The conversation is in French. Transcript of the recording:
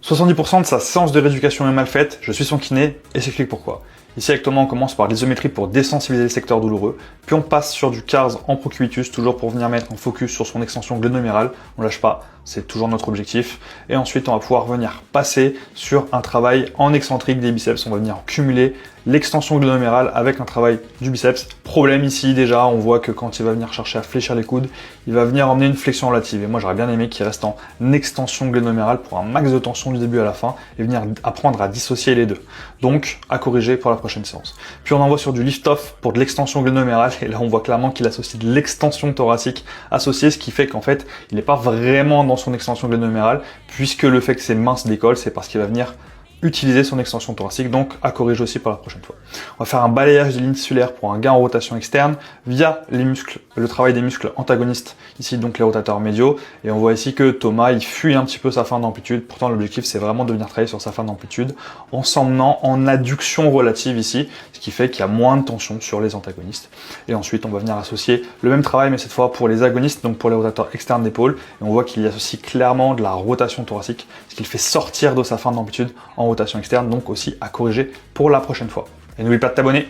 70% de sa séance de rééducation est mal faite, je suis son kiné et j'explique pourquoi. Ici avec Thomas, on commence par l'isométrie pour désensibiliser le secteur douloureux, puis on passe sur du CARS en procubitus, toujours pour venir mettre un focus sur son extension glénomérale, on lâche pas, c'est toujours notre objectif. Et ensuite, on va pouvoir venir passer sur un travail en excentrique des biceps, on va venir cumuler l'extension glénomérale avec un travail du biceps. Problème ici déjà, on voit que quand il va venir chercher à fléchir les coudes, il va venir emmener une flexion relative. Et moi j'aurais bien aimé qu'il reste en extension glénomérale pour un max de tension du début à la fin et venir apprendre à dissocier les deux. Donc à corriger pour la prochaine séance. Puis on envoie sur du lift-off pour de l'extension glénomérale et là on voit clairement qu'il associe de l'extension thoracique associée, ce qui fait qu'en fait il n'est pas vraiment dans son extension glénomérale puisque le fait que ses mains se décollent, c'est parce qu'il va venir utiliser son extension thoracique, donc à corriger aussi pour la prochaine fois. On va faire un balayage des lignes tissulaires pour un gain en rotation externe via les muscles, le travail des muscles antagonistes, ici donc les rotateurs médiaux, et on voit ici que Thomas il fuit un petit peu sa fin d'amplitude, pourtant l'objectif c'est vraiment de venir travailler sur sa fin d'amplitude en s'emmenant en adduction relative ici, ce qui fait qu'il y a moins de tension sur les antagonistes. Et ensuite on va venir associer le même travail mais cette fois pour les agonistes, donc pour les rotateurs externes d'épaule, et on voit qu'il y associe clairement de la rotation thoracique, ce qui le fait sortir de sa fin d'amplitude en rotation externe, donc aussi à corriger pour la prochaine fois. Et n'oublie pas de t'abonner.